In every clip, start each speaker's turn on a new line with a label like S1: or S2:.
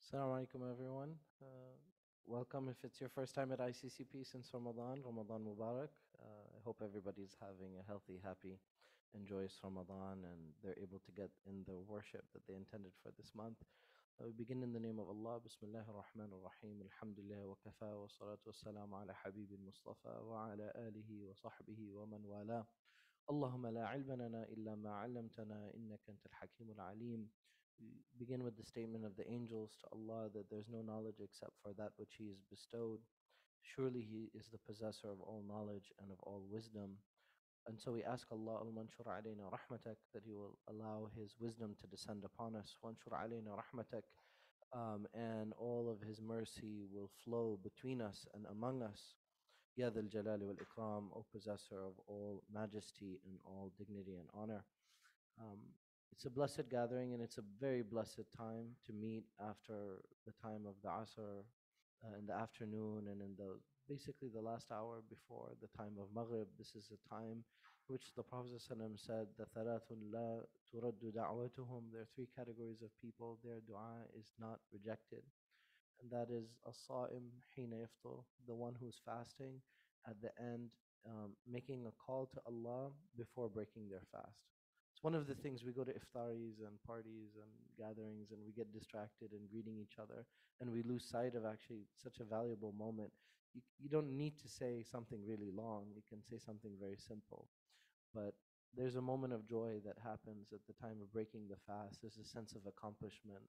S1: Assalamu alaikum, everyone. Welcome if it's your first time at ICCP since Ramadan. Ramadan Mubarak. I hope everybody's having a healthy, happy, and joyous Ramadan and they're able to get in the worship that they intended for this month. We begin in the name of Allah. Bismillah ar-Rahman ar-Rahim. Alhamdulillah wa kafa wa salatu wa salam ala habib al-Mustafa wa ala alihi wa sahbihi wa man wala. اللهم لا علم لنا إلا ما علمتنا إنك أنت الحكيم العليم. We begin with the statement of the angels to Allah that there's no knowledge except for that which He has bestowed. Surely He is the possessor of all knowledge and of all wisdom. And so we ask Allah al-manshur alayna rahmatak, that He will allow His wisdom to descend upon us. Wanshur alayna rahmatak, and all of His mercy will flow between us and among us. Ya Dhal Jalali wal Ikram, O possessor of all majesty and all dignity and honor. Um, it's a blessed gathering and it's a very blessed time to meet after the time of the Asr in the afternoon and in the basically the last hour before the time of Maghrib. This is a time which the Prophet ﷺ said, the thalathun la turaddu da'watuhum. There are three categories of people, their dua is not rejected, and that is as-sa'im hina yaftur, the one who's fasting at the end, making a call to Allah before breaking their fast. It's one of the things. We go to iftaris and parties and gatherings and we get distracted in greeting each other and we lose sight of actually such a valuable moment. You don't need to say something really long. You can say something very simple. But there's a moment of joy that happens at the time of breaking the fast. There's a sense of accomplishment.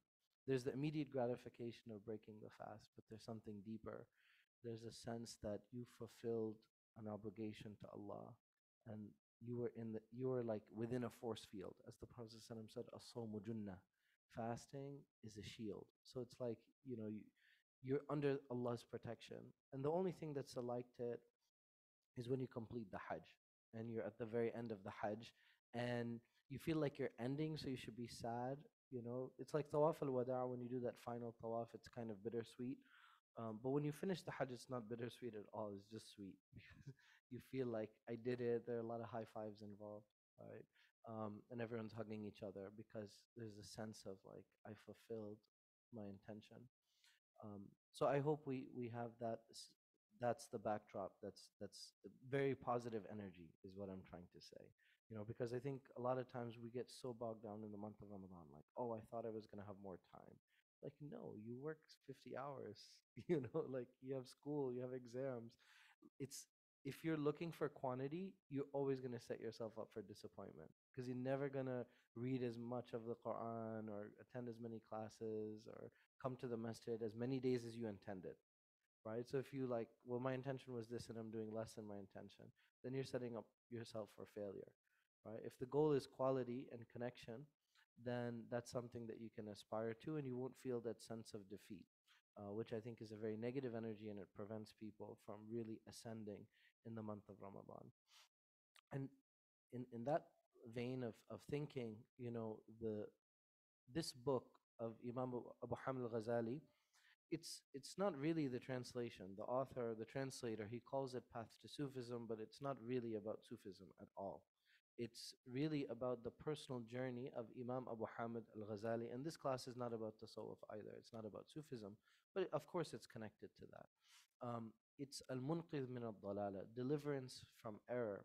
S1: There's the immediate gratification of breaking the fast, but there's something deeper. There's a sense that you fulfilled an obligation to Allah, and you were like within a force field, as the Prophet ﷺ said, "As-sawmu junnah." Fasting is a shield. So it's like you're under Allah's protection, and the only thing that's alike to it is when you complete the Hajj and you're at the very end of the Hajj and you feel like you're ending, so you should be sad. It's like Tawaf al Wada. When you do that final Tawaf, it's kind of bittersweet. But when you finish the Hajj, it's not bittersweet at all. It's just sweet because you feel like I did it. There are a lot of high fives involved, right? And everyone's hugging each other because there's a sense of like I fulfilled my intention. So I hope we have that. That's the backdrop. That's very positive energy is what I'm trying to say. Because I think a lot of times we get so bogged down in the month of Ramadan, like, oh, I thought I was gonna have more time. Like, no, you work 50 hours. Like you have school, you have exams. It's If you're looking for quantity, you're always gonna set yourself up for disappointment because you're never gonna read as much of the Quran or attend as many classes or come to the masjid as many days as you intended, right? So if you like, well, my intention was this and I'm doing less than my intention, then you're setting up yourself for failure, right? If the goal is quality and connection, then that's something that you can aspire to and you won't feel that sense of defeat, which I think is a very negative energy and it prevents people from really ascending in the month of Ramadan. And in that vein of thinking, this book of Imam Abu Hamid al-Ghazali, it's not really the translation. The author, the translator, he calls it Path to Sufism, but it's not really about Sufism at all. It's really about the personal journey of Imam Abu Hamid al-Ghazali. And this class is not about Tasawwuf either. It's not about Sufism, but of course it's connected to that. It's Al-Munqidh min al-Dalala, deliverance from error.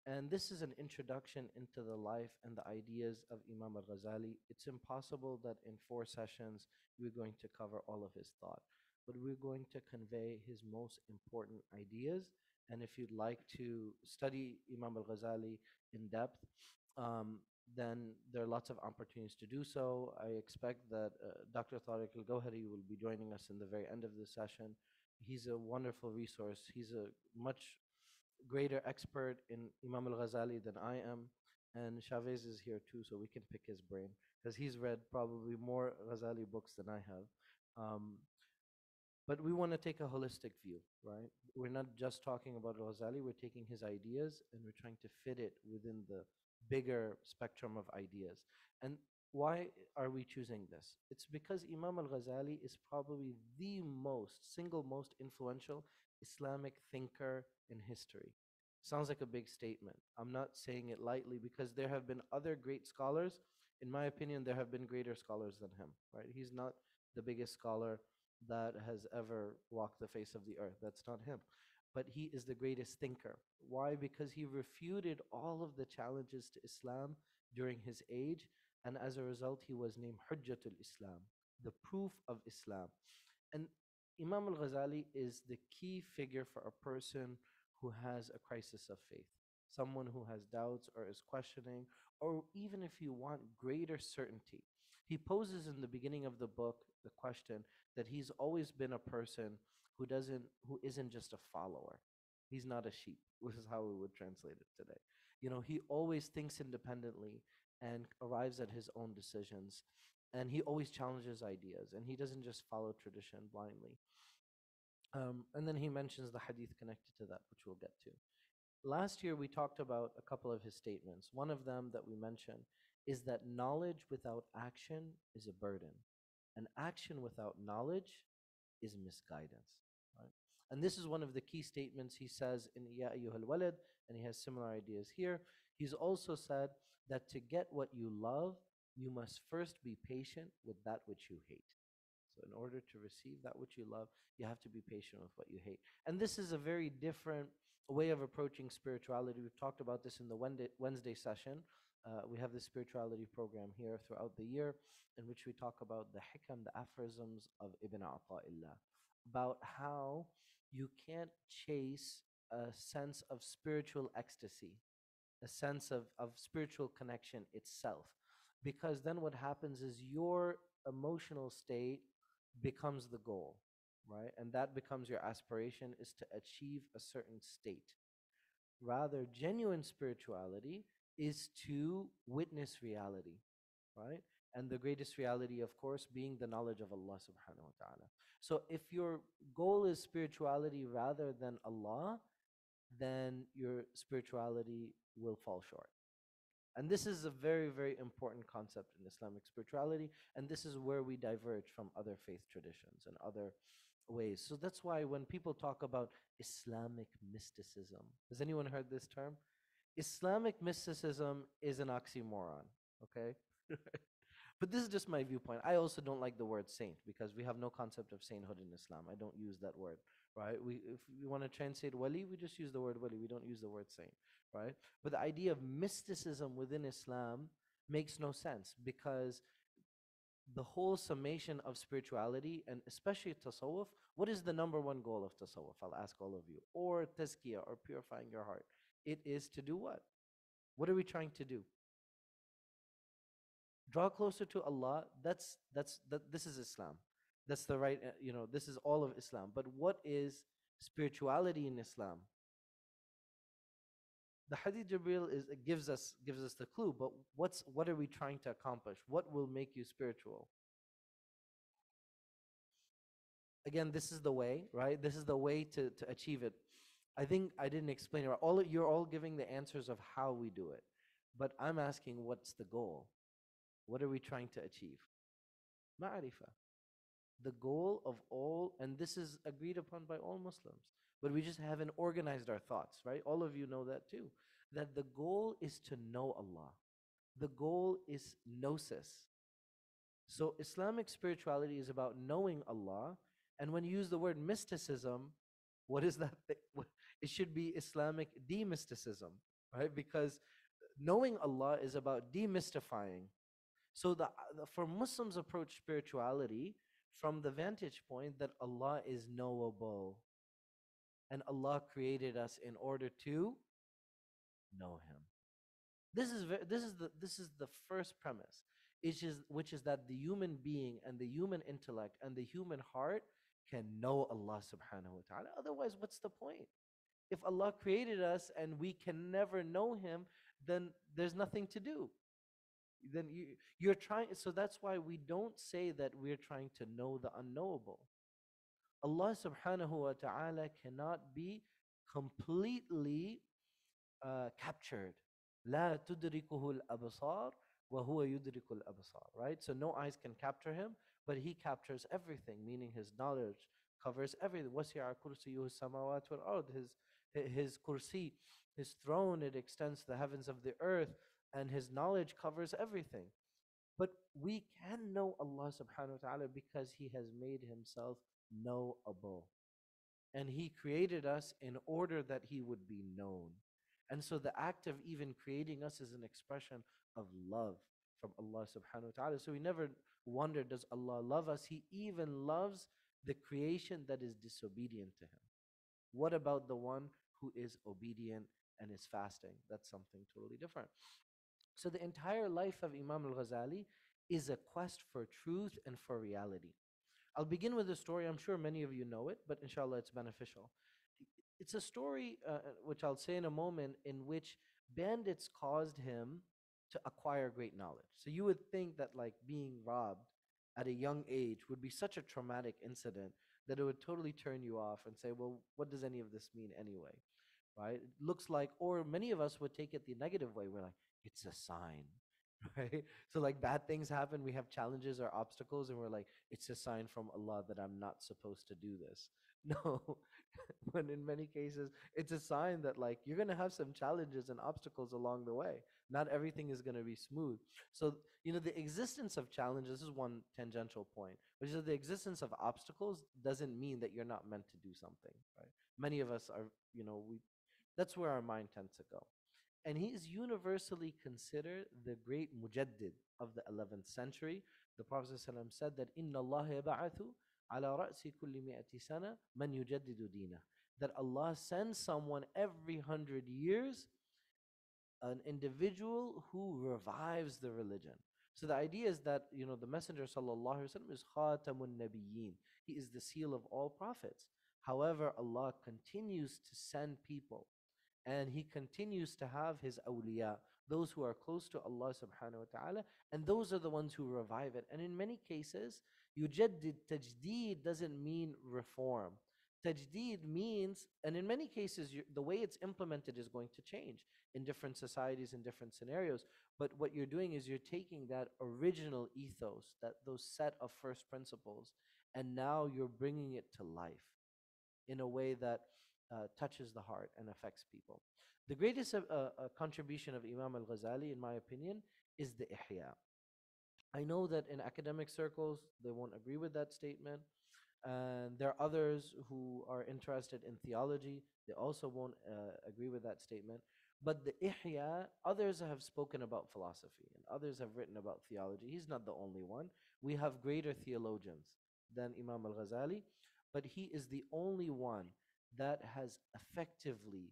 S1: And this is an introduction into the life and the ideas of Imam al-Ghazali. It's impossible that in 4 sessions we're going to cover all of his thought, but we're going to convey his most important ideas. And if you'd like to study Imam al-Ghazali in depth, um, then there are lots of opportunities to do so. I expect that Dr. Tariq al-Gawhari will be joining us in the very end of the session. He's a wonderful resource. He's a much greater expert in Imam al-Ghazali than I am. And Chavez is here too, so we can pick his brain because he's read probably more Ghazali books than I have. Um, but we want to take a holistic view, right? We're not just talking about Ghazali, we're taking his ideas and we're trying to fit it within the bigger spectrum of ideas. And why are we choosing this? It's because Imam al-Ghazali is probably the single most influential Islamic thinker in history. Sounds like a big statement. I'm not saying it lightly because there have been other great scholars. In my opinion, there have been greater scholars than him, right? He's not the biggest scholar that has ever walked the face of the earth. That's not him. But he is the greatest thinker. Why? Because he refuted all of the challenges to Islam during his age, and as a result, he was named Hujjatul Islam, the proof of Islam. And Imam al Ghazali is the key figure for a person who has a crisis of faith, someone who has doubts or is questioning, or even if you want greater certainty. He poses in the beginning of the book the question that he's always been a person who isn't just a follower. He's not a sheep, which is how we would translate it today. You know, he always thinks independently and arrives at his own decisions, and he always challenges ideas, and he doesn't just follow tradition blindly. And then he mentions the hadith connected to that, which we'll get to. Last year, we talked about a couple of his statements. One of them that we mentioned is that knowledge without action is a burden, and action without knowledge is misguidance. Right? And this is one of the key statements he says in Ya ayyuhal walad, and he has similar ideas here. He's also said that to get what you love, you must first be patient with that which you hate. So, in order to receive that which you love, you have to be patient with what you hate. And this is a very different way of approaching spirituality. We've talked about this in the Wednesday session. We have this spirituality program here throughout the year in which we talk about the hikam, the aphorisms of Ibn Ata'illah, about how you can't chase a sense of spiritual ecstasy, a sense of spiritual connection itself. Because then what happens is your emotional state becomes the goal, right? And that becomes your aspiration, is to achieve a certain state. Rather, genuine spirituality is to witness reality, right? And the greatest reality, of course, being the knowledge of Allah subhanahu wa ta'ala. So if your goal is spirituality rather than Allah, then your spirituality will fall short. And this is a very, very important concept in Islamic spirituality, and this is where we diverge from other faith traditions and other ways. So that's why when people talk about Islamic mysticism, has anyone heard this term? Islamic mysticism is an oxymoron, okay? But this is just my viewpoint. I also don't like the word saint because we have no concept of sainthood in Islam. I don't use that word, right? If we want to translate wali, we just use the word wali. We don't use the word saint, right? But the idea of mysticism within Islam makes no sense because the whole summation of spirituality and especially tasawwuf, what is the number one goal of tasawwuf? I'll ask all of you. Or tazkiyah, or purifying your heart. It is to do what? What are we trying to do? Draw closer to Allah. This is Islam. That's the right, this is all of Islam. But what is spirituality in Islam? The Hadith Jibril gives us the clue, but what are we trying to accomplish? What will make you spiritual? Again, this is the way, right? This is the way to achieve it. I think I didn't explain it. You're all giving the answers of how we do it. But I'm asking, what's the goal? What are we trying to achieve? Ma'rifah. The goal of all, and this is agreed upon by all Muslims, but we just haven't organized our thoughts, right? All of you know that too. That the goal is to know Allah. The goal is gnosis. So Islamic spirituality is about knowing Allah. And when you use the word mysticism, what is that thing? It should be Islamic demysticism, right? Because knowing Allah is about demystifying. So for Muslims approach spirituality from the vantage point that Allah is knowable. And Allah created us in order to know Him. This is the first premise, which is that the human being and the human intellect and the human heart can know Allah subhanahu wa ta'ala. Otherwise, what's the point? If Allah created us and we can never know Him, then there's nothing to do. Then you're trying. So that's why we don't say that we're trying to know the unknowable. Allah subhanahu wa ta'ala cannot be completely captured. لا تدركه الأبصار وهو يدرك الأبصار. Right? So no eyes can capture Him, but He captures everything, meaning His knowledge covers everything. وَسِعَ كُرْسِيُّهُ السَّمَاوَاتُ وَالْأَرْضِ. His kursi, His throne, it extends to the heavens of the earth, and His knowledge covers everything. But we can know Allah subhanahu wa ta'ala because He has made Himself knowable. And He created us in order that He would be known. And so the act of even creating us is an expression of love from Allah subhanahu wa ta'ala. So we never wonder, does Allah love us? He even loves the creation that is disobedient to Him. What about the one who is obedient and is fasting? That's something totally different. So the entire life of Imam al-Ghazali is a quest for truth and for reality. I'll begin with a story. I'm sure many of you know it, but inshallah it's beneficial. It's a story, which I'll say in a moment, in which bandits caused him to acquire great knowledge. So you would think that like being robbed at a young age would be such a traumatic incident that it would totally turn you off and say, well, what does any of this mean anyway? Right? It looks like, or many of us would take it the negative way. We're like, it's a sign, right? So like bad things happen, we have challenges or obstacles, and we're like, it's a sign from Allah that I'm not supposed to do this. No, when in many cases it's a sign that like you're going to have some challenges and obstacles along the way. Not everything is going to be smooth. So the existence of challenges, this is one tangential point, which is the existence of obstacles doesn't mean that you're not meant to do something, right? Many of us are, we that's where our mind tends to go. And he is universally considered the great mujaddid of the 11th century. The Prophet ﷺ said that inna Allah yab'athu ala ra'si kulli mi'ati sana man yujaddidu dinah. That Allah sends someone every 100 years, an individual who revives the religion. So the idea is that the Messenger sallallahu alaihi wasallam is khatamun nabiyyin. He is the seal of all prophets. However, Allah continues to send people, and He continues to have His awliya, those who are close to Allah subhanahu wa ta'ala, and those are the ones who revive it. And in many cases, yujaddid, tajdeed doesn't mean reform. Tajdeed means, and in many cases, the way it's implemented is going to change in different societies, in different scenarios. But what you're doing is you're taking that original ethos, those set of first principles, and now you're bringing it to life in a way that touches the heart and affects people. The greatest contribution of Imam al Ghazali, in my opinion, is the Ihya. I know that in academic circles, they won't agree with that statement. And there are others who are interested in theology. They also won't agree with that statement. But the Ihya, others have spoken about philosophy and others have written about theology. He's not the only one. We have greater theologians than Imam al Ghazali, but he is the only one that has effectively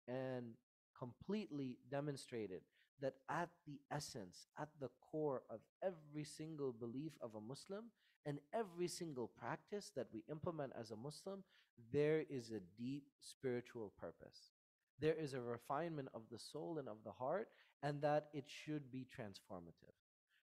S1: and completely demonstrated that at the essence, at the core of every single belief of a Muslim and every single practice that we implement as a Muslim, there is a deep spiritual purpose. There is a refinement of the soul and of the heart, and that it should be transformative.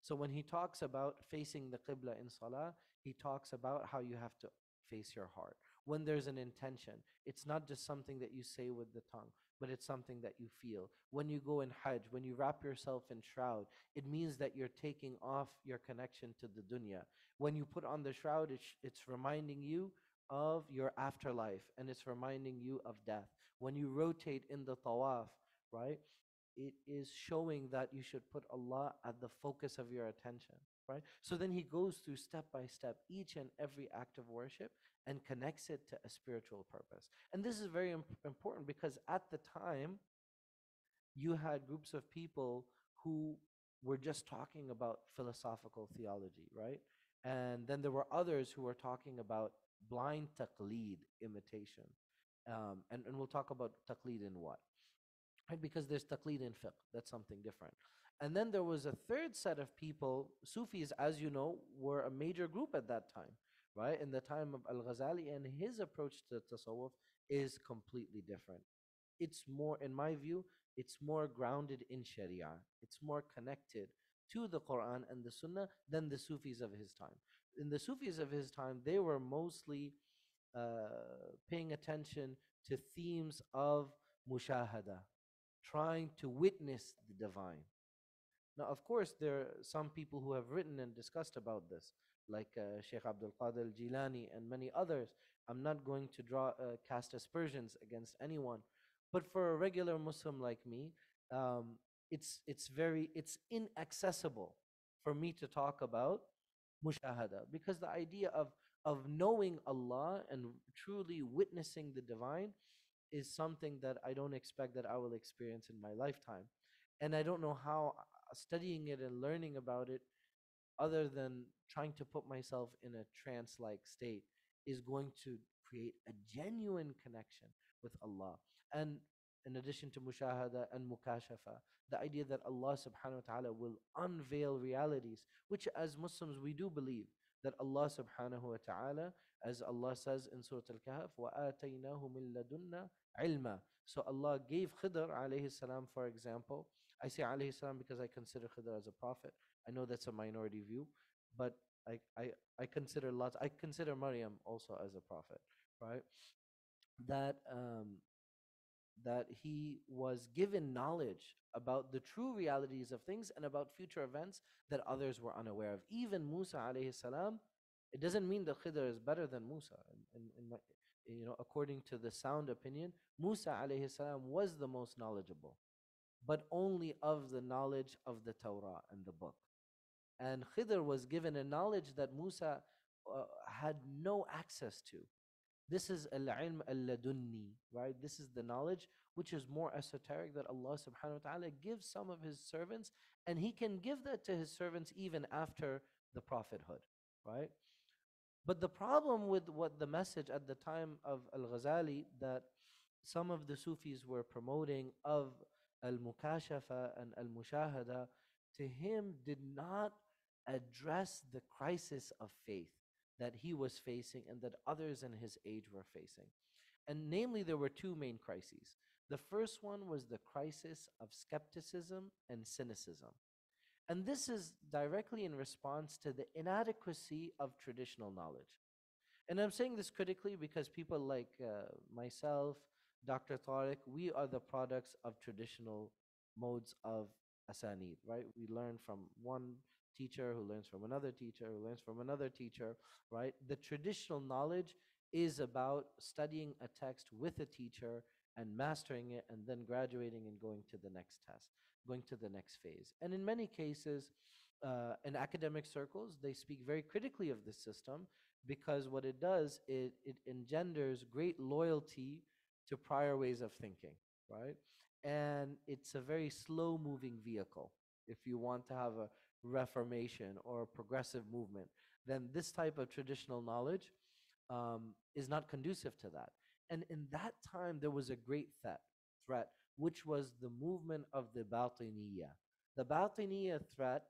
S1: So when he talks about facing the Qibla in Salah, he talks about how you have to face your heart. When there's an intention, it's not just something that you say with the tongue, but it's something that you feel. When you go in Hajj, when you wrap yourself in shroud, it means that you're taking off your connection to the dunya. When you put on the shroud, it's reminding you of your afterlife, and it's reminding you of death. When you rotate in the tawaf, right, it is showing that you should put Allah at the focus of your attention, right? So then he goes through step by step each and every act of worship and connects it to a spiritual purpose. And this is very important because at the time, you had groups of people who were just talking about philosophical theology, right? And then there were others who were talking about blind taqleed, imitation. And we'll talk about taqleed in what? Right? Because there's taqleed in fiqh, that's something different. And then there was a third set of people. Sufis, as you know, were a major group at that time, right? In the time of Al Ghazali, and his approach to tasawwuf is completely different. It's more, in my view, it's more grounded in Sharia. It's more connected to the Quran and the Sunnah than the Sufis of his time. In the Sufis of his time, they were mostly paying attention to themes of mushahada, trying to witness the divine. Now, of course, there are some people who have written and discussed about this, like Sheikh Abdul Qadir al-Jilani and many others. I'm not going to cast aspersions against anyone, but for a regular Muslim like me, it's inaccessible for me to talk about mushahada, because the idea of knowing Allah and truly witnessing the divine is something that I don't expect that I will experience in my lifetime. And I don't know how studying it and learning about it, other than trying to put myself in a trance like state, is going to create a genuine connection with Allah. And in addition to mushahada and mukashafa, the idea that Allah subhanahu wa ta'ala will unveil realities, which as Muslims we do believe that Allah subhanahu wa ta'ala, as Allah says in Surah Al-Kahf, وَآتَيْنَاهُ مِن لَدُنَّا عِلْمًا. So Allah gave Khidr alayhi salam, for example. I say alayhi salam because I consider Khidr as a prophet. I know that's a minority view, but I, I, I consider lots. I consider Maryam also as a prophet, right? That that he was given knowledge about the true realities of things and about future events that others were unaware of. Even Musa alayhi salam, it doesn't mean that Khidr is better than Musa. In my, according to the sound opinion, Musa alayhi salam was the most knowledgeable, but only of the knowledge of the Torah and the book. And Khidr was given a knowledge that Musa had no access to. This is al-ilm al-ladunni, right? This is the knowledge which is more esoteric that Allah subhanahu wa ta'ala gives some of his servants, and he can give that to his servants even after the prophethood, right? But the problem with what the message at the time of Al-Ghazali that some of the Sufis were promoting of Al-Mukashafa and Al-Mushahada to him did not address the crisis of faith that he was facing and that others in his age were facing. And namely, there were two main crises. The first one was the crisis of skepticism and cynicism. And this is directly in response to the inadequacy of traditional knowledge. And I'm saying this critically because people like myself, Dr. Tariq, we are the products of traditional modes of asanid, right? We learn from one teacher who learns from another teacher who learns from another teacher, right? The traditional knowledge is about studying a text with a teacher and mastering it and then graduating and going to the next test, going to the next phase. And in many cases, in academic circles, they speak very critically of this system because what it does, it engenders great loyalty to prior ways of thinking, right? And it's a very slow moving vehicle. If you want to have a reformation or a progressive movement, then this type of traditional knowledge is not conducive to that. And in that time, there was a great threat, which was the movement of the Batiniya. The Batiniya threat,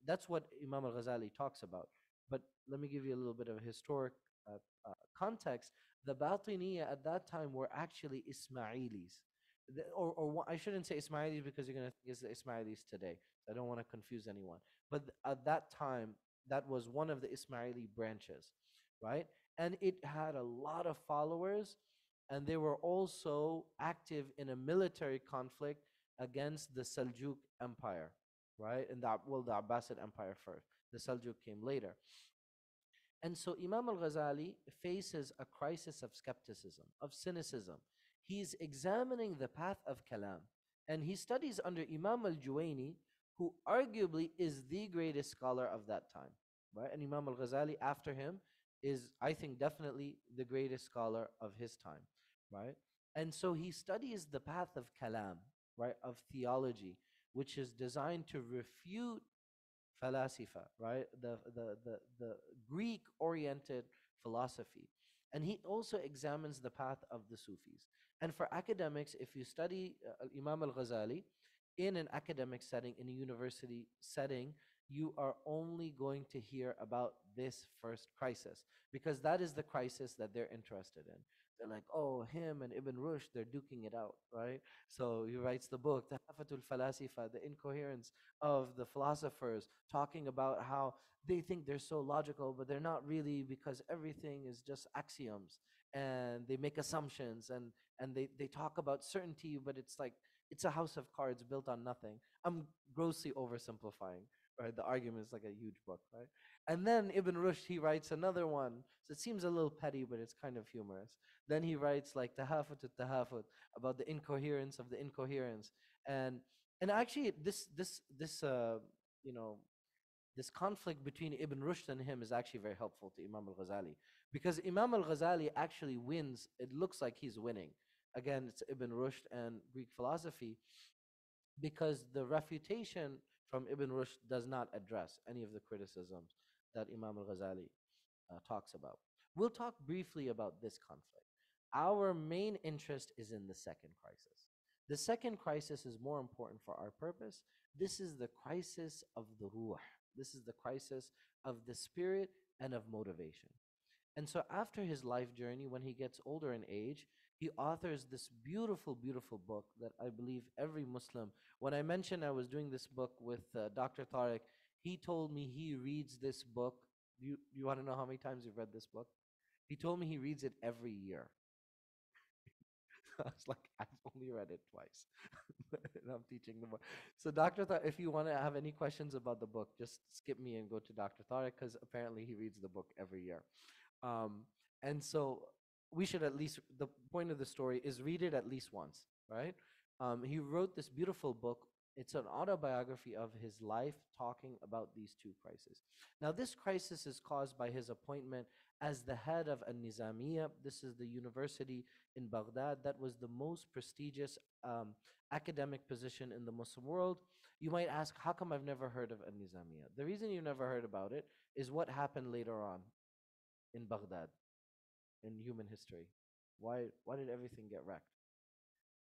S1: that's what Imam al-Ghazali talks about. But let me give you a little bit of a historic context. The Batiniya at that time were actually Ismailis. I shouldn't say Ismailis because you're going to think it's the Ismailis today. So I don't want to confuse anyone. But at that time, that was one of the Ismaili branches, right? And it had a lot of followers, and they were also active in a military conflict against the Seljuk Empire, right? And the Abbasid Empire first. The Seljuk came later. And so Imam al-Ghazali faces a crisis of skepticism, of cynicism. He's examining the path of Kalam. And he studies under Imam al-Juwayni, who arguably is the greatest scholar of that time. Right? And Imam al-Ghazali after him is, I think, definitely the greatest scholar of his time. Right? And so he studies the path of Kalam, right, of theology, which is designed to refute falasifa, right? The Greek oriented philosophy. And he also examines the path of the Sufis. And for academics, if you study Imam al Ghazali in an academic setting, in a university setting, you are only going to hear about this first crisis because that is the crisis that they're interested in. They're like, oh, him and Ibn Rushd, they're duking it out, right? So he writes the book, Tahafatul Falasifa, the incoherence of the philosophers, talking about how they think they're so logical, but they're not really because everything is just axioms and they make assumptions and they talk about certainty, but it's like it's a house of cards built on nothing. I'm grossly oversimplifying, right? The argument is like a huge book, right? And then Ibn Rushd, he writes another one. So it seems a little petty, but it's kind of humorous. Then he writes like Tahafut al-Tahafut, about the incoherence of the incoherence. And actually this you know, this conflict between Ibn Rushd and him is actually very helpful to Imam al-Ghazali, because Imam al-Ghazali actually wins. It looks like he's winning. Again, it's Ibn Rushd and Greek philosophy, because the refutation from Ibn Rushd does not address any of the criticisms that Imam al-Ghazali talks about. We'll talk briefly about this conflict. Our main interest is in the second crisis. The second crisis is more important for our purpose. This is the crisis of the ruh. This is the crisis of the spirit and of motivation. And so, after his life journey, when he gets older in age, he authors this beautiful, beautiful book that I believe every Muslim. When I mentioned I was doing this book with Dr. Tariq, he told me he reads this book. You want to know how many times you've read this book? He told me he reads it every year. I was like, I've only read it twice. And I'm teaching the book. So, Dr. Tariq, if you want to have any questions about the book, just skip me and go to Dr. Tariq, because apparently he reads the book every year. Um, and so we should at least, the point of the story is read it at least once, right? He wrote this beautiful book. It's an autobiography of his life talking about these two crises. Now, this crisis is caused by his appointment as the head of An-Nizamiya. This is the university in Baghdad that was the most prestigious academic position in the Muslim world. You might ask, how come I've never heard of An-Nizamiya? The reason you've never heard about it is what happened later on in Baghdad in human history. Why did everything get wrecked?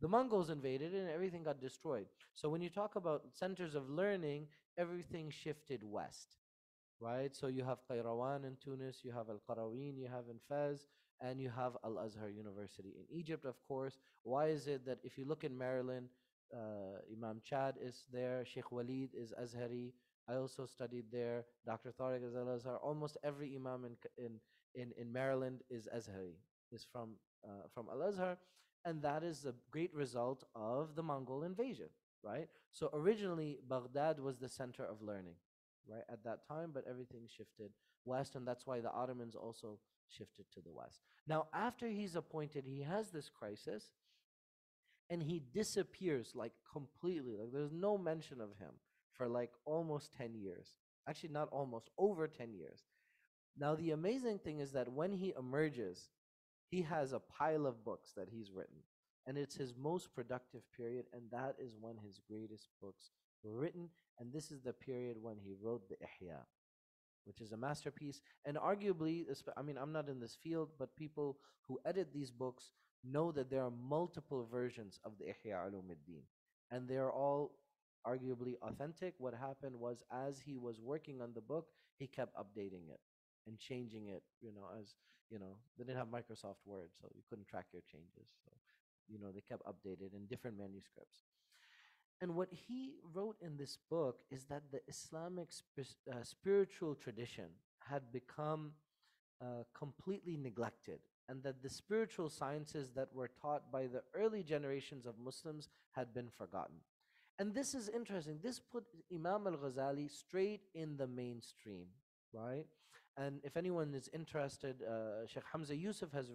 S1: The Mongols invaded and everything got destroyed. So when you talk about centers of learning, everything shifted west, right? So you have Qayrawan in Tunis, you have Al Qarawin, you have in Fez, and you have Al Azhar University in Egypt, of course. Why is it that if you look in Maryland, Imam Chad is there, Sheikh Walid is Azhari. I also studied there. Dr. Tariq is Al Azhar. Almost every Imam in Maryland is Azhari, is from Al Azhar, and that is a great result of the Mongol invasion, right? So originally, Baghdad was the center of learning, right, at that time, but everything shifted west, and that's why the Ottomans also shifted to the west. Now, after he's appointed, he has this crisis, and he disappears like completely. Like there's no mention of him for like almost 10 years. Actually, not almost, over 10 years. Now, the amazing thing is that when he emerges, he has a pile of books that he's written, and it's his most productive period, and that is when his greatest books were written. And this is the period when he wrote the Ihya, which is a masterpiece. And arguably, I mean, I'm not in this field, but people who edit these books know that there are multiple versions of the Ihya Ulumuddin, and they're all arguably authentic. What happened was, as he was working on the book, he kept updating it and changing it, as they didn't have Microsoft Word, so you couldn't track your changes. So, they kept updated in different manuscripts. And what he wrote in this book is that the Islamic spiritual tradition had become completely neglected, and that the spiritual sciences that were taught by the early generations of Muslims had been forgotten. And this is interesting. This put Imam al Ghazali straight in the mainstream, right? And if anyone is interested, Sheikh Hamza Yusuf has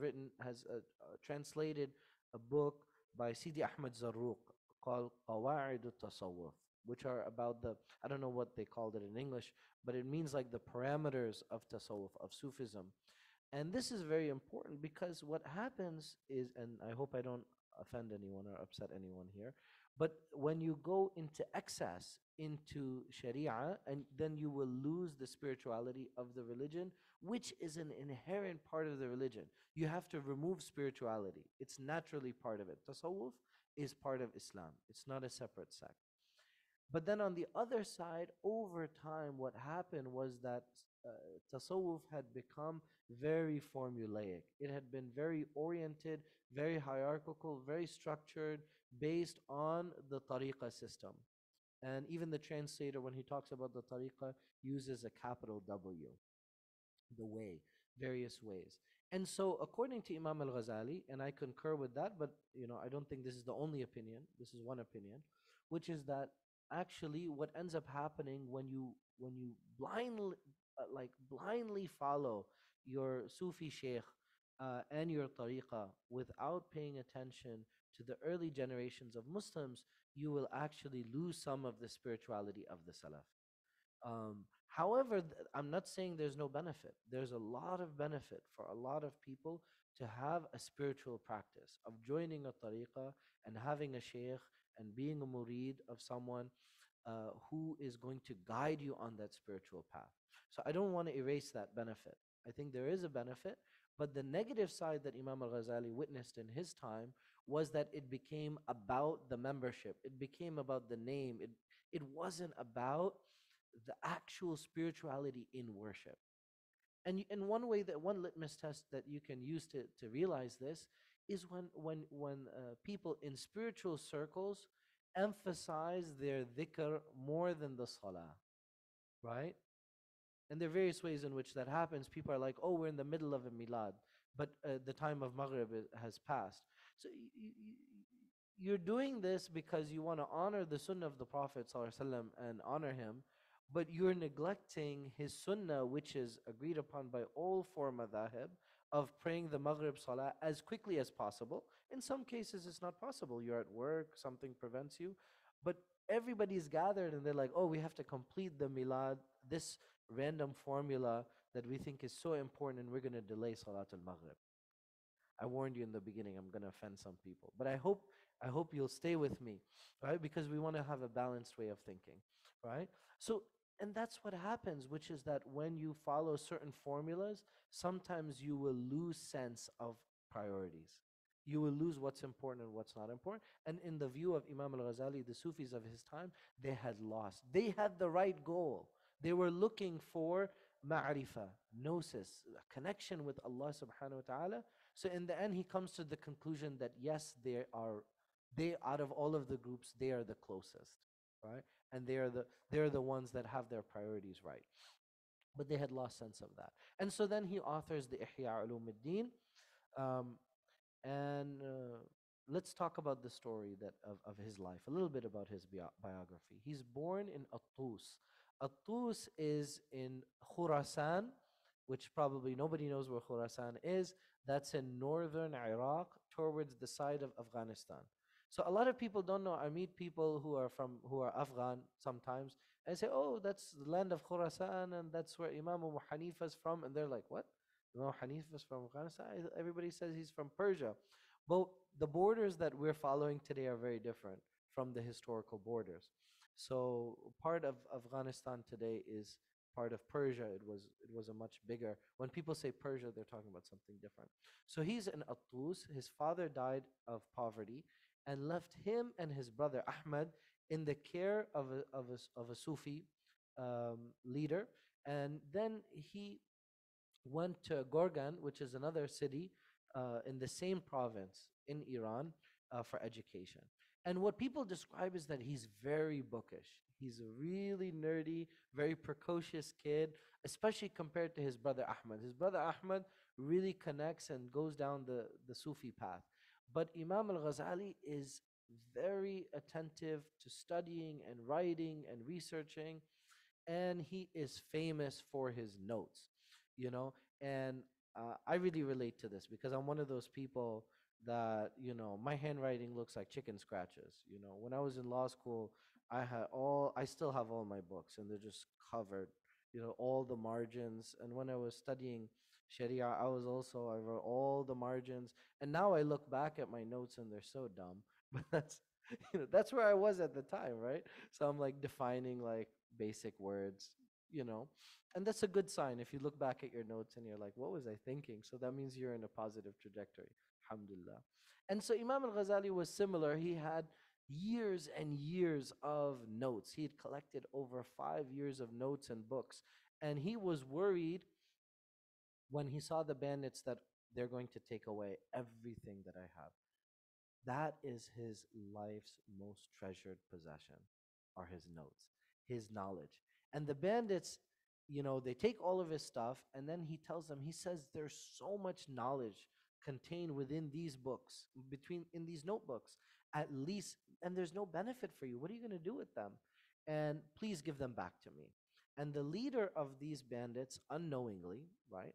S1: translated a book by Sidi Ahmed Zarruq called Qawa'id al-Tasawwuf, which are about I don't know what they called it in English, but it means like the parameters of Tasawwuf, of Sufism. And this is very important, because what happens is, and I hope I don't offend anyone or upset anyone here, but when you go into excess into Sharia, and then you will lose the spirituality of the religion, which is an inherent part of the religion. You have to remove spirituality. It's naturally part of it. Tasawwuf is part of Islam. It's not a separate sect. But then on the other side, over time, what happened was that uh, tasawwuf had become very formulaic. It had been very oriented, very hierarchical, very structured, based on the tariqah system. And even the translator, when he talks about the tariqah, uses a capital W, the way, various ways. And so, according to Imam al Ghazali, and I concur with that, but I don't think this is the only opinion, this is one opinion, which is that actually what ends up happening when you blindly follow your Sufi sheikh and your tariqah without paying attention to the early generations of Muslims, you will actually lose some of the spirituality of the Salaf. However, I'm not saying there's no benefit. There's a lot of benefit for a lot of people to have a spiritual practice of joining a tariqah and having a sheikh and being a murid of someone who is going to guide you on that spiritual path. So I don't want to erase that benefit. I think there is a benefit, but the negative side that Imam al Ghazali witnessed in his time was that it became about the membership, it became about the name, it wasn't about the actual spirituality in worship. And one way that one litmus test that you can use to realize this is when people in spiritual circles emphasize their dhikr more than the salah, right? And there are various ways in which that happens. People are like, oh, we're in the middle of a milad, but the time of Maghrib has passed. So you're doing this because you want to honor the sunnah of the Prophet ﷺ and honor him, but you're neglecting his sunnah, which is agreed upon by all four madhahib, of praying the Maghrib Salah as quickly as possible. In some cases, it's not possible. You're at work, something prevents you, but everybody's gathered and they're like, oh, we have to complete the milad, this random formula that we think is so important, and we're going to delay Salatul Maghrib. I warned you in the beginning, I'm going to offend some people. But I hope you'll stay with me, right? Because we want to have a balanced way of thinking, right? So, and that's what happens, which is that when you follow certain formulas, sometimes you will lose sense of priorities. You will lose what's important and what's not important. And in the view of Imam al-Ghazali, the Sufis of his time, they had lost. They had the right goal. They were looking for ma'rifah, gnosis, a connection with Allah subhanahu wa ta'ala. So in the end, he comes to the conclusion that yes, they out of all of the groups, they are the closest, right? And they are the ones that have their priorities right. But they had lost sense of that. And so then he authors the Ihya Ulumuddin, um, and let's talk about the story of his life, a little bit about his biography. He's born in Attus. Attus is in Khurasan, which probably nobody knows where Khurasan is. That's in northern Iraq towards the side of Afghanistan. So a lot of people don't know. I meet people who are Afghan sometimes and say, "Oh, that's the land of Khurasan and that's where Imam Abu Hanifa is from." And they're like, "What? Imam Hanifa is from Afghanistan?" Everybody says he's from Persia. But the borders that we're following today are very different from the historical borders. So part of Afghanistan today is part of Persia. It was a much bigger. When people say Persia, they're talking about something different. So he's in Attus. His father died of poverty and left him and his brother Ahmad in the care of a Sufi leader. And then he went to Gorgan, which is another city in the same province in Iran, for education. And what people describe is that he's very bookish. He's a really nerdy, very precocious kid, especially compared to his brother Ahmad. His brother Ahmad really connects and goes down the Sufi path. But Imam al Ghazali is very attentive to studying and writing and researching, and he is famous for his notes, you know. And I really relate to this because I'm one of those people that, my handwriting looks like chicken scratches. When I was in law school, I still have all my books and they're just covered, all the margins. And when I was studying Sharia, I wrote all the margins. And now I look back at my notes and they're so dumb. But that's where I was at the time, right? So I'm like defining like basic words, you know. And that's a good sign if you look back at your notes and you're like, what was I thinking? So that means you're in a positive trajectory. Alhamdulillah. And so Imam al Ghazali was similar. He had years and years of notes. He had collected over 5 years of notes and books. And he was worried when he saw the bandits that they're going to take away everything that I have. That is his life's most treasured possession, are his notes, his knowledge. And the bandits, they take all of his stuff, and then he tells them, he says, there's so much knowledge contained within these books, between in these notebooks, at least, and there's no benefit for you. What are you going to do with them? And please give them back to me. And the leader of these bandits, unknowingly, right?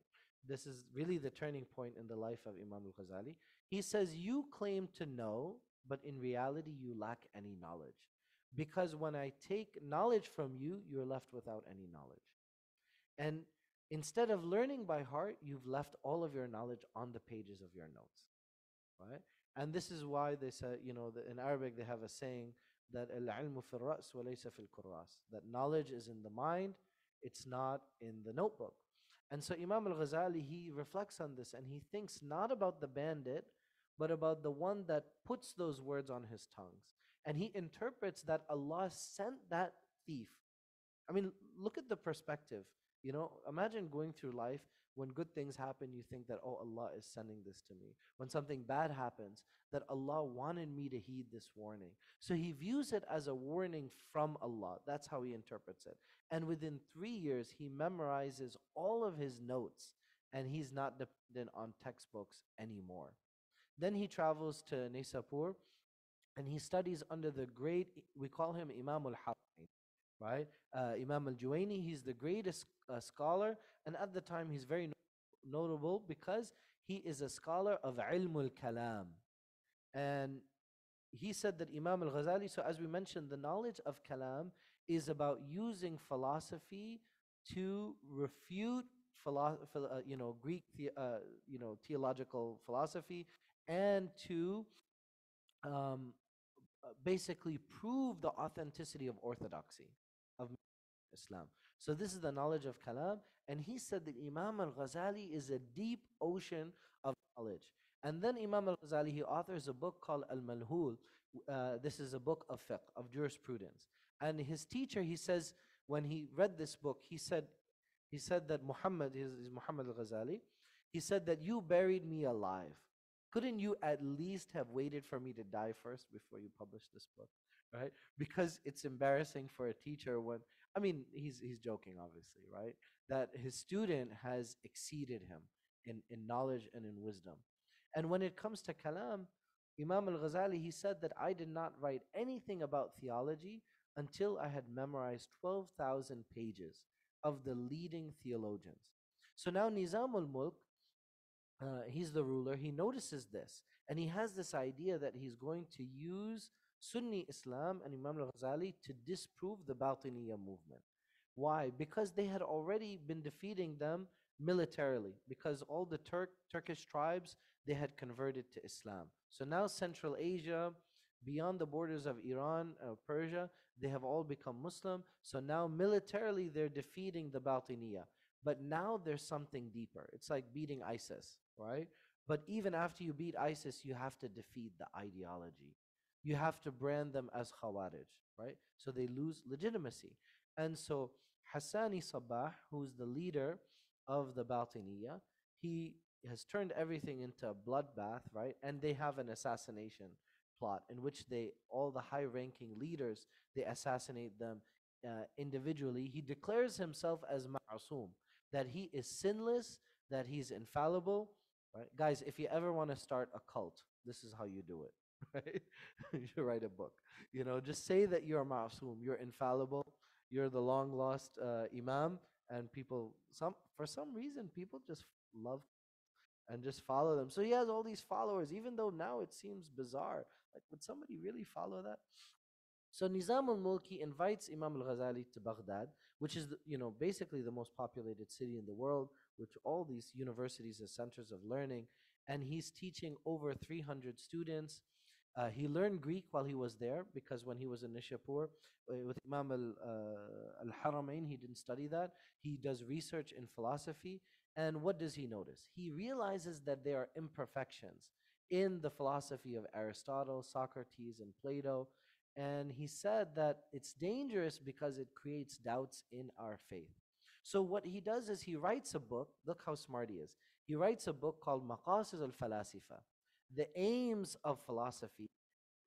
S1: This is really the turning point in the life of Imam al Ghazali. He says, you claim to know, but in reality, you lack any knowledge. Because when I take knowledge from you, you're left without any knowledge. And instead of learning by heart, you've left all of your knowledge on the pages of your notes, right? And this is why they say, in Arabic they have a saying that al-ilmu fil ra's wa laysa fil kurras, that knowledge is in the mind, it's not in the notebook. And so Imam al-Ghazali, he reflects on this and he thinks not about the bandit, but about the one that puts those words on his tongues. And he interprets that Allah sent that thief. I mean, look at the perspective. Imagine going through life. When good things happen, you think that, oh, Allah is sending this to me. When something bad happens, that Allah wanted me to heed this warning. So he views it as a warning from Allah. That's how he interprets it. And within 3 years, he memorizes all of his notes, and he's not dependent on textbooks anymore. Then he travels to Nisapur and he studies under the great, we call him Imam al-Haramain, right? Imam al-Juwayni, he's the greatest scholar, and at the time he's very notable because he is a scholar of ilm al-kalam. And he said that Imam al-Ghazali, so as we mentioned, the knowledge of kalam is about using philosophy to refute Greek theological philosophy, and to um, basically prove the authenticity of orthodoxy of Islam. So this is the knowledge of kalam, and he said that Imam al-Ghazali is a deep ocean of knowledge. And then Imam al-Ghazali, he authors a book called Al-Malhul. This is a book of fiqh, of jurisprudence. And his teacher, he says, when he read this book, he said that Muhammad, is Muhammad al-Ghazali, he said that you buried me alive. Couldn't you at least have waited for me to die first before you published this book? Right? Because it's embarrassing for a teacher when, I mean, he's joking, obviously, right? That his student has exceeded him in knowledge and in wisdom. And when it comes to kalam, Imam al-Ghazali, he said that I did not write anything about theology until I had memorized 12,000 pages of the leading theologians. So now Nizam al-Mulk, he's the ruler, he notices this, and he has this idea that he's going to use Sunni Islam and Imam al-Ghazali to disprove the Batiniya movement. Why? Because they had already been defeating them militarily, because all the Turkish tribes, they had converted to Islam. So now Central Asia, beyond the borders of Iran, Persia, they have all become Muslim. So now militarily they're defeating the Batiniya. But now there's something deeper. It's like beating ISIS, right? But even after you beat ISIS, you have to defeat the ideology. You have to brand them as Khawarij, right? So they lose legitimacy. And so Hassani Sabah, who's the leader of the Batiniya, he has turned everything into a bloodbath, right? And they have an assassination plot in which all the high-ranking leaders, they assassinate them individually. He declares himself as ma'asum, that he is sinless, that he's infallible, right? Guys, if you ever want to start a cult, this is how you do it, right? You should write a book. Just say that you're ma'asum, you're infallible, you're the long lost imam, and for some reason, people just love and just follow them. So he has all these followers, even though now it seems bizarre. Like, would somebody really follow that? So Nizam al-Mulki invites Imam al-Ghazali to Baghdad, which is, basically the most populated city in the world, which all these universities are centers of learning, and he's teaching over 300 students. He learned Greek while he was there, because when he was in Nishapur with Imam al-Haramain, he didn't study that. He does research in philosophy, and what does he notice? He realizes that there are imperfections in the philosophy of Aristotle, Socrates, and Plato. And he said that it's dangerous because it creates doubts in our faith. So what he does is he writes a book. Look how smart he is. He writes a book called Maqasid al-Falasifa, the aims of philosophy.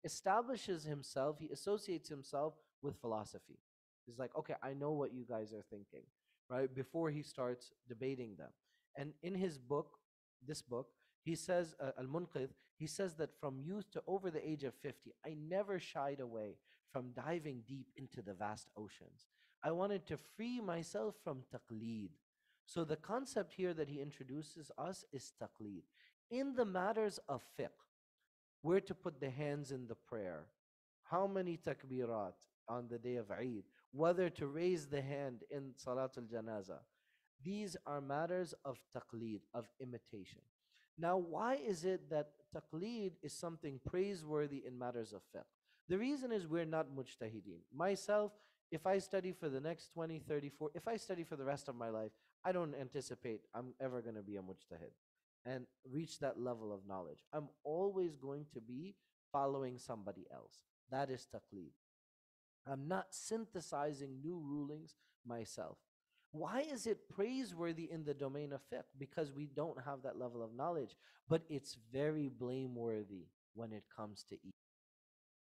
S1: Establishes himself, he associates himself with philosophy. He's like, okay, I know what you guys are thinking, right? Before he starts debating them. And in his book, this book, he says, Al-Munqidh, he says that from youth to over the age of 50, I never shied away from diving deep into the vast oceans. I wanted to free myself from taqleed. So the concept here that he introduces us is taqleed. In the matters of fiqh, where to put the hands in the prayer, how many takbirat, on the day of Eid, whether to raise the hand in Salatul Janaza. These are matters of taqleed, of imitation. Now, why is it that taqleed is something praiseworthy in matters of fiqh? The reason is we're not mujtahideen. Myself, if I study for the next 20, 30, 40, if I study for the rest of my life, I don't anticipate I'm ever going to be a mujtahid and reach that level of knowledge. I'm always going to be following somebody else. That is taqleed. I'm not synthesizing new rulings myself. Why is it praiseworthy in the domain of fiqh? Because we don't have that level of knowledge, but it's very blameworthy when it comes to eat.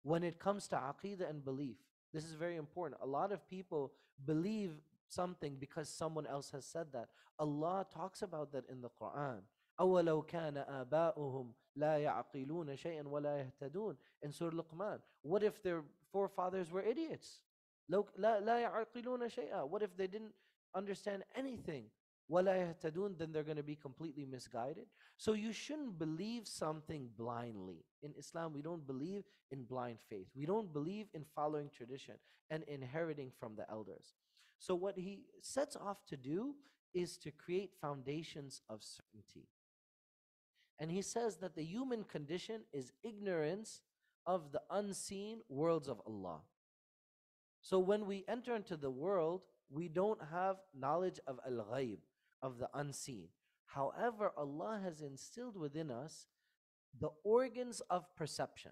S1: When it comes to aqidah and belief, this is very important. A lot of people believe something because someone else has said that. Allah talks about that in the Quran. أَوَلَوْ كَانَ آبَاؤُهُمْ لَا يَعْقِلُونَ شَيْئًا وَلَا يَهْتَدُونَ in Surah Luqman. What if their forefathers were idiots? لَا يَعْقِلُونَ شَيْئًا. What if they didn't understand anything? وَلَا يَهْتَدُونَ. Then they're going to be completely misguided. So you shouldn't believe something blindly. In Islam, we don't believe in blind faith. We don't believe in following tradition and inheriting from the elders. So what he sets off to do is to create foundations of certainty. And he says that the human condition is ignorance of the unseen worlds of Allah. So when we enter into the world, we don't have knowledge of al-ghaib, of the unseen. However, Allah has instilled within us the organs of perception.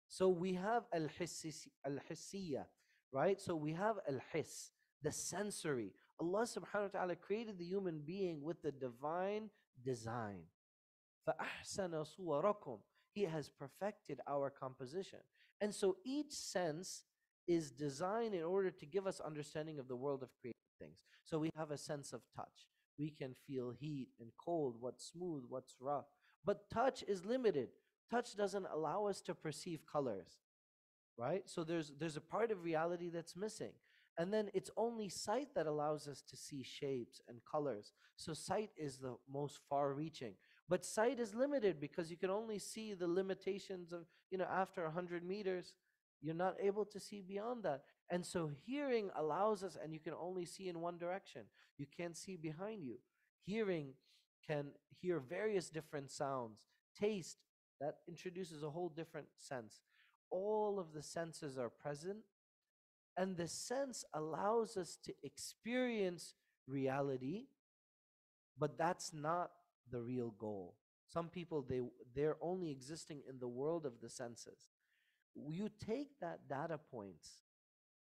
S1: So we have al-hissiyya, right? So we have al-hiss, the sensory. Allah subhanahu wa ta'ala created the human being with the divine design. فَأَحْسَنَ صُوَرَكُمْ. He has perfected our composition. And so each sense is designed in order to give us understanding of the world of created things. So we have a sense of touch. We can feel heat and cold, what's smooth, what's rough. But touch is limited. Touch doesn't allow us to perceive colors, right? So there's a part of reality that's missing. And then it's only sight that allows us to see shapes and colors. So sight is the most far reaching. But sight is limited because you can only see the limitations of, after 100 meters, you're not able to see beyond that. And so hearing allows us, and you can only see in one direction. You can't see behind you. Hearing can hear various different sounds. Taste, that introduces a whole different sense. All of the senses are present, and the sense allows us to experience reality, but that's not the real goal. Some people, they're only existing in the world of the senses. You take that data points,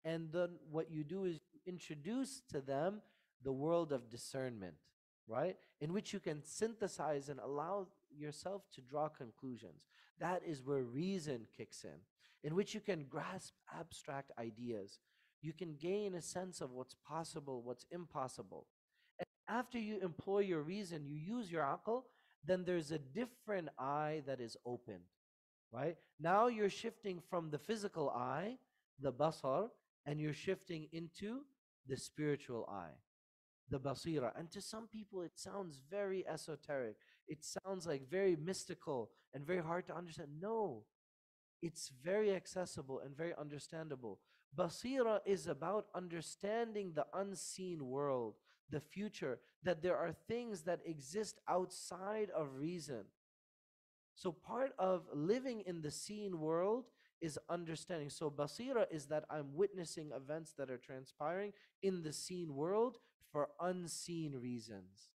S1: and then what you do is you introduce to them the world of discernment, right? In which you can synthesize and allow yourself to draw conclusions. That is where reason kicks in which you can grasp abstract ideas. You can gain a sense of what's possible, what's impossible. And after you employ your reason, you use your aql, then there's a different eye that is opened, right? Now you're shifting from the physical eye, the basar, and you're shifting into the spiritual eye, the basira. And to some people, it sounds very esoteric. It sounds like very mystical and very hard to understand. No, it's very accessible and very understandable. Basira is about understanding the unseen world, the future, that there are things that exist outside of reason. So part of living in the seen world is understanding. So basira is that I'm witnessing events that are transpiring in the seen world for unseen reasons.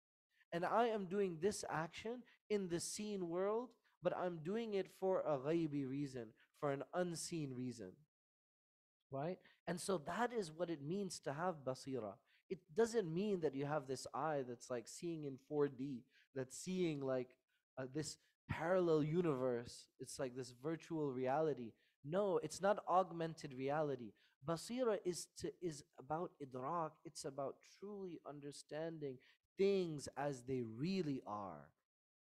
S1: And I am doing this action in the seen world, but I'm doing it for a ghaibi reason, for an unseen reason, right? And so that is what it means to have basira. It doesn't mean that you have this eye that's like seeing in 4D, that's seeing like this parallel universe. It's like this virtual reality. No, it's not augmented reality. Basira is about idrak. It's about truly understanding things as they really are.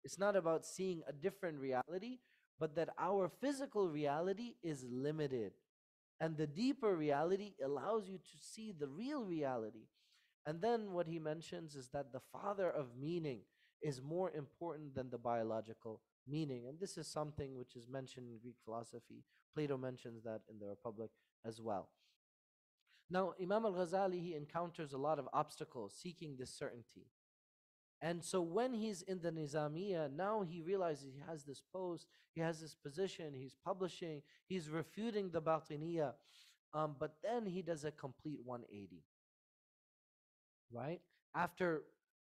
S1: It's not about seeing a different reality, but that our physical reality is limited. And the deeper reality allows you to see the real reality. And then what he mentions is that the father of meaning is more important than the biological meaning. And this is something which is mentioned in Greek philosophy. Plato mentions that in the Republic. as well. Now, Imam al-Ghazali, he encounters a lot of obstacles seeking this certainty. And so when he's in the Nizamiya, now he realizes he has this post, he has this position, he's publishing, he's refuting the Batiniya. But then he does a complete 180, right? After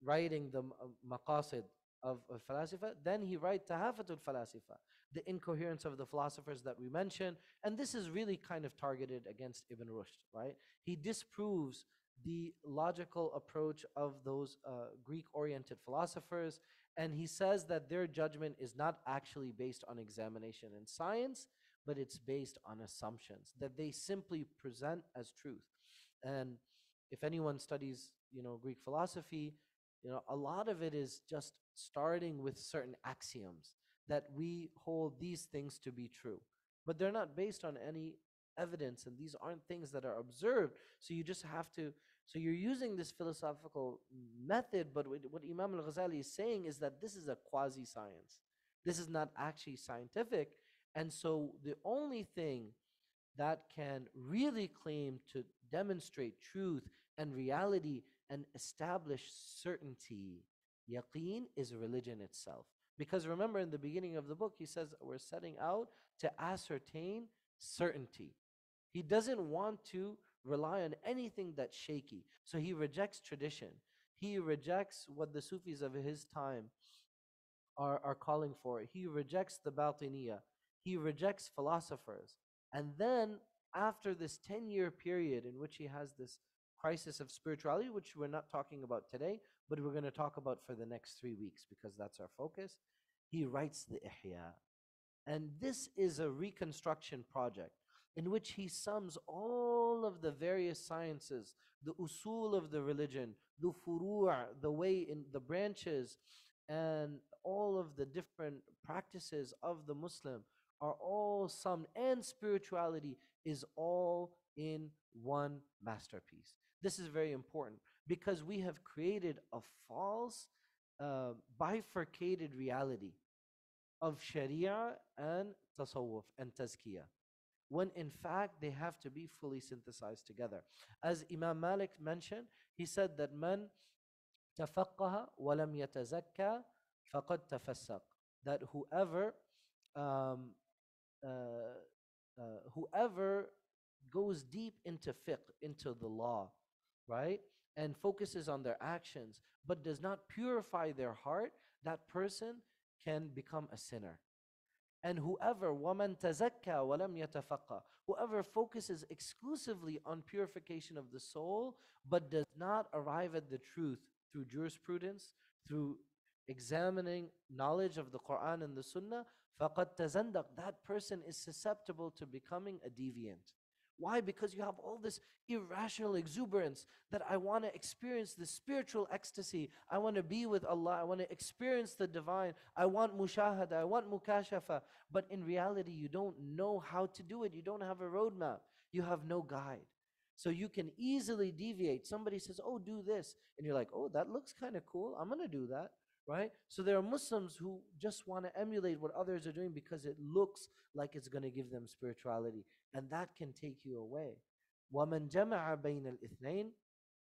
S1: writing the maqasid of falasifa, then he writes Tahafatul Falasifa, the incoherence of the philosophers that we mentioned. And this is really kind of targeted against Ibn Rushd, right? He disproves the logical approach of those Greek-oriented philosophers, and he says that their judgment is not actually based on examination and science, but it's based on assumptions that they simply present as truth. And if anyone studies, Greek philosophy, a lot of it is just starting with certain axioms that we hold these things to be true, but they're not based on any evidence, and these aren't things that are observed. So you just have to. So you're using this philosophical method, but what Imam al-Ghazali is saying is that this is a quasi-science. This is not actually scientific, and so the only thing that can really claim to demonstrate truth and reality and establish certainty, yaqeen, is religion itself. Because remember, in the beginning of the book, he says we're setting out to ascertain certainty. He doesn't want to rely on anything that's shaky. So he rejects tradition. He rejects what the Sufis of his time are calling for. He rejects the Batiniya. He rejects philosophers. And then, after this 10-year period in which he has this crisis of spirituality, which we're not talking about today, but we're going to talk about for the next 3 weeks because that's our focus, he writes the Ihya. And this is a reconstruction project in which he sums all of the various sciences, the usul of the religion, the furu', the way in the branches, and all of the different practices of the Muslim are all summed, and spirituality is all in one masterpiece. This is very important because we have created a false, bifurcated reality of Sharia and Tasawwuf and Tazkiyah, when in fact they have to be fully synthesized together. As Imam Malik mentioned, he said that man تفقه ولم يتزكى فقد تفسق, that um, uh, whoever goes deep into fiqh, into the law, right, and focuses on their actions, but does not purify their heart, that person can become a sinner. And whoever وَمَن تَزَكَّى وَلَمْ يَتَفَقَّى, whoever focuses exclusively on purification of the soul, but does not arrive at the truth through jurisprudence, through examining knowledge of the Quran and the Sunnah, فَقَدْ تَزَنْدَقْ, that person is susceptible to becoming a deviant. Why? Because you have all this irrational exuberance that I want to experience the spiritual ecstasy. I want to be with Allah. I want to experience the divine. I want mushahada. I want mukashafa. But in reality, you don't know how to do it. You don't have a roadmap. You have no guide. So you can easily deviate. Somebody says, oh, do this. And you're like, oh, that looks kind of cool. I'm going to do that. Right? So there are Muslims who just want to emulate what others are doing because it looks like it's going to give them spirituality. And that can take you away. وَمَنْ جَمَعَ بَيْنَ الْإِثْنَيْنِ,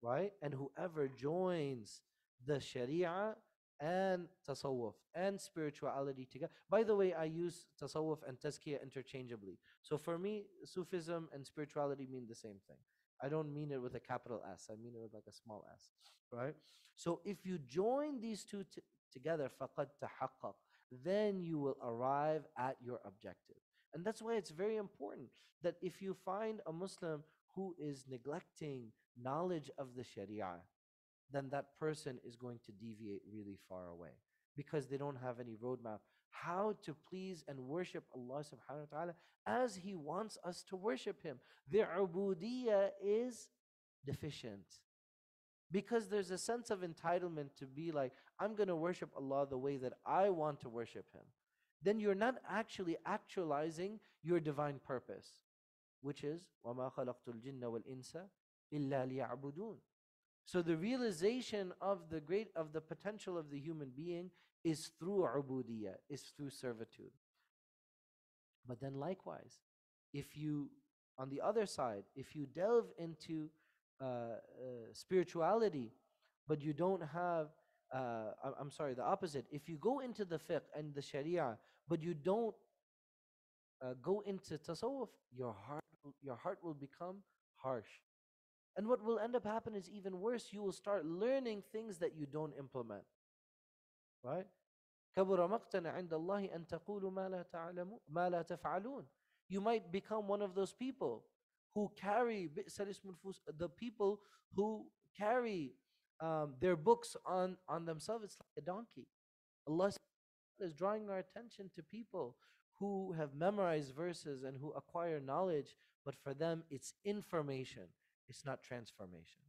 S1: right? And whoever joins the Sharia and Tasawwuf and spirituality together. By the way, I use Tasawwuf and Tazkiyah interchangeably. So for me, Sufism and spirituality mean the same thing. I don't mean it with a capital S. I mean it with like a small s, right? So if you join these two together, فَقَدْ تَحَقَّقْ, then you will arrive at your objective. And that's why it's very important that if you find a Muslim who is neglecting knowledge of the Sharia, then that person is going to deviate really far away because they don't have any roadmap how to please and worship Allah subhanahu wa ta'ala as He wants us to worship Him. Their ubudiyah is deficient because there's a sense of entitlement to be like, I'm going to worship Allah the way that I want to worship Him. Then you're not actually actualizing your divine purpose, which is وَمَا خَلَقْتُ الْجِنَّ وَالْإِنسَ إِلَّا لِيَعْبُدُونَ. So the realization of the potential of the human being is through ubudiyah, is through servitude. But then likewise, if you On the other side, if you delve into spirituality, but you don't have, I'm sorry, the opposite. If you go into the fiqh and the sharia, but you don't go into tasawwuf, your heart will become harsh. And what will end up happening is even worse. You will start learning things that you don't implement, right? كبر مقتا عند الله أن تقولوا ما لا تفعلون. You might become one of those people who carry the people who carry their books on themselves. It's like a donkey. Allah is drawing our attention to people who have memorized verses and who acquire knowledge, but for them it's information, it's not transformation.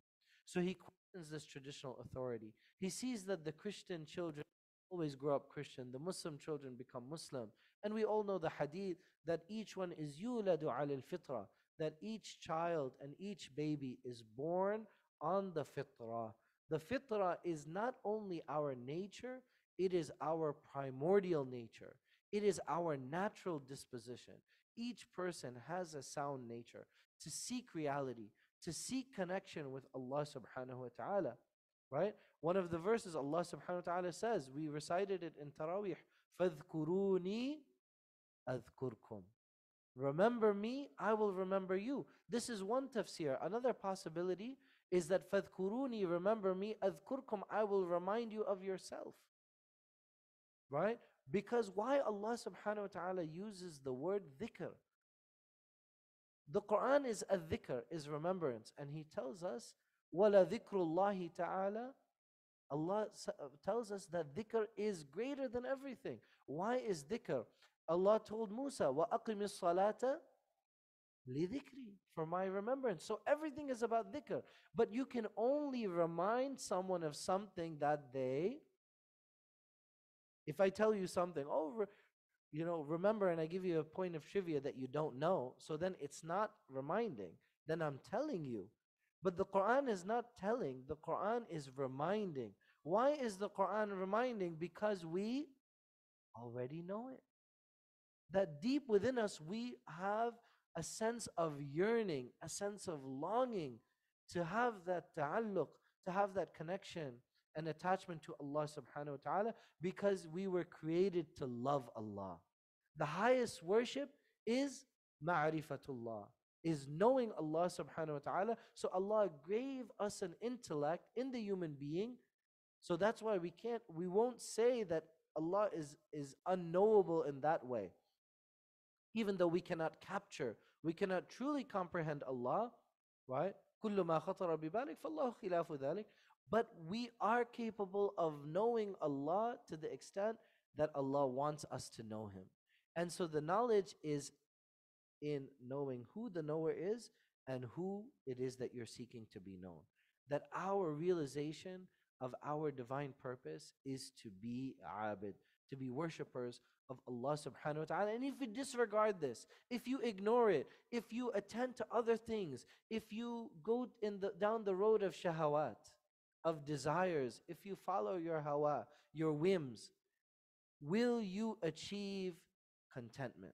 S1: So he questions this traditional authority. He sees that the Christian children always grow up Christian, the Muslim children become Muslim. And we all know the hadith that each one is yuladu ala al-fitra, that each child and each baby is born on the fitra. The fitra is not only our nature, it is our primordial nature. It is our natural disposition. Each person has a sound nature to seek reality, to seek connection with Allah subhanahu wa ta'ala. Right? One of the verses Allah subhanahu wa ta'ala says, we recited it in Taraweeh, فَاذْكُرُونِي أَذْكُرْكُمْ. Remember me, I will remember you. This is one tafsir. Another possibility is that فَاذْكُرُونِي, remember me, أَذْكُرْكُمْ, I will remind you of yourself. Right? Because why Allah subhanahu wa ta'ala uses the word dhikr? The Quran is a dhikr, is remembrance. And He tells us, وَلَا ذِكْرُ اللَّهِ تَعَالَى. Allah tells us that dhikr is greater than everything. Why is dhikr? Allah told Musa, وَأَقِمِ الصَّلَاةَ لِذِكْرِ, for my remembrance. So everything is about dhikr. But you can only remind someone of something that they, if I tell you something, remember, and I give you a point of trivia that you don't know, so then it's not reminding, then I'm telling you. But the Quran is not telling, the Quran is reminding. Why is the Quran reminding? Because we already know it. That deep within us, we have a sense of yearning, a sense of longing to have that ta'alluq, to have that connection and attachment to Allah subhanahu wa ta'ala, because we were created to love Allah. The highest worship is ma'rifatullah, is knowing Allah subhanahu wa ta'ala. So Allah gave us an intellect in the human being. So that's why we won't say that Allah is unknowable in that way. Even though we cannot capture, we cannot truly comprehend Allah, right? كُلُّ مَا خَطَرَ بِبَالِكَ فَاللَّهُ خِلَافُ ذَلِكَ. But we are capable of knowing Allah to the extent that Allah wants us to know Him. And so the knowledge is in knowing who the knower is and who it is that you're seeking to be known. That our realization of our divine purpose is to be abid, to be worshippers of Allah subhanahu wa ta'ala. And if you disregard this, if you ignore it, if you attend to other things, if you go down the road of shahawat, of desires, if you follow your hawa, your whims, will you achieve contentment?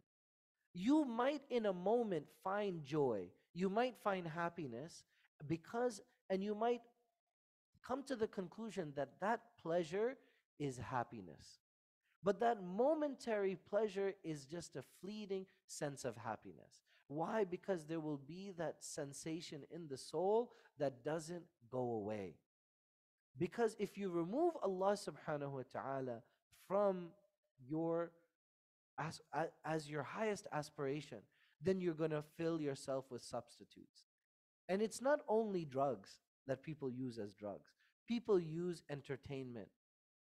S1: You might in a moment find joy, you might find happiness, and you might come to the conclusion that that pleasure is happiness. But that momentary pleasure is just a fleeting sense of happiness. Why? Because there will be that sensation in the soul that doesn't go away. Because if you remove Allah subhanahu wa ta'ala from your as your highest aspiration, then you're going to fill yourself with substitutes. And it's not only drugs that people use as drugs. People use entertainment.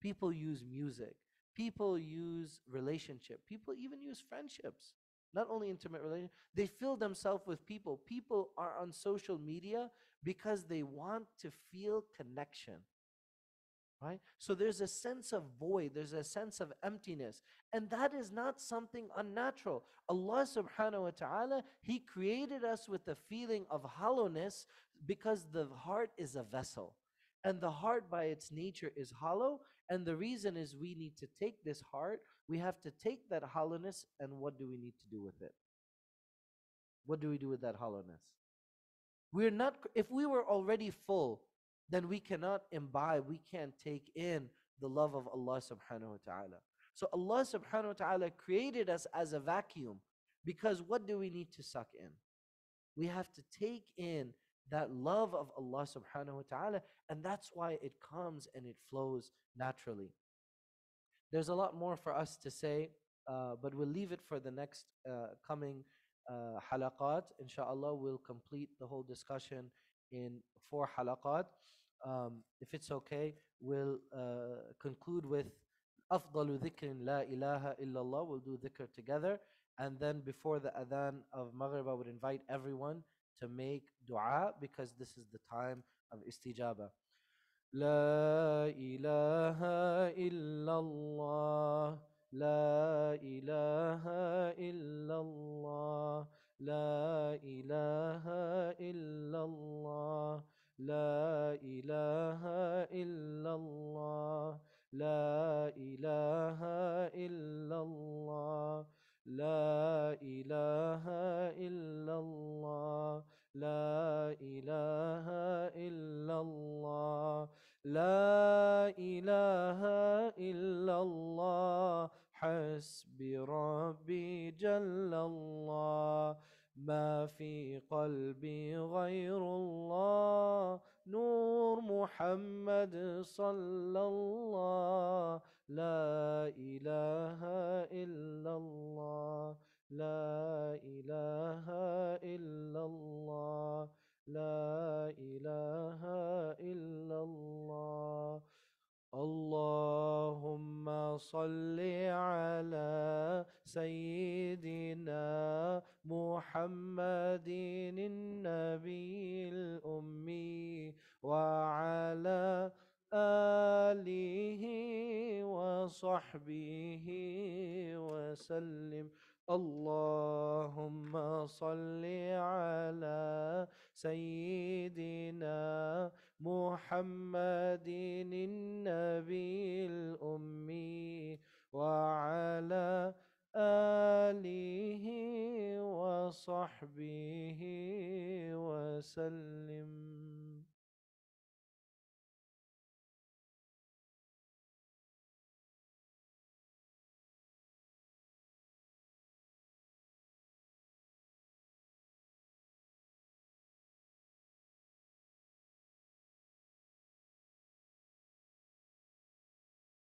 S1: People use music. People use relationship. People even use friendships. Not only intimate relationship. They fill themselves with people. People are on social media because they want to feel connection. Right? So there's a sense of void, there's a sense of emptiness, and that is not something unnatural. Allah subhanahu wa ta'ala, He created us with a feeling of hollowness because the heart is a vessel. And the heart by its nature is hollow, and the reason is we need to take this heart, we have to take that hollowness, and what do we need to do with it? what do we do with that hollowness? We're not, if we were already full, then we cannot imbibe, we can't take in the love of Allah subhanahu wa ta'ala. So Allah subhanahu wa ta'ala created us as a vacuum, because what do we need to suck in? We have to take in that love of Allah subhanahu wa ta'ala, and that's why it comes and it flows naturally. There's a lot more for us to say, but we'll leave it for the next coming halaqat. Inshallah, we'll complete the whole discussion in 4 halaqat. If it's okay, we'll conclude with أفضل ذكر لا إله إلا الله. We'll do dhikr together. And then before the adhan of Maghrib, I would invite everyone to make dua, because this is the time of istijaba. لا إله إلا الله لا إله إلا الله لا إله إلا الله لا إله إلا الله لا إله إلا الله لا إله إلا الله لا إله إلا الله لا إله إلا الله حسبي ربي جل الله ما في قلبي غير الله نور محمد صلى الله لا إله إلا الله لا إله إلا الله لا إله إلا الله اللهم صل على سيدنا محمد النبي الأمي وعلى آله وصحبه وسلم اللهم صل على سيدنا محمد النبي الأمي وعلى آله وصحبه وسلم.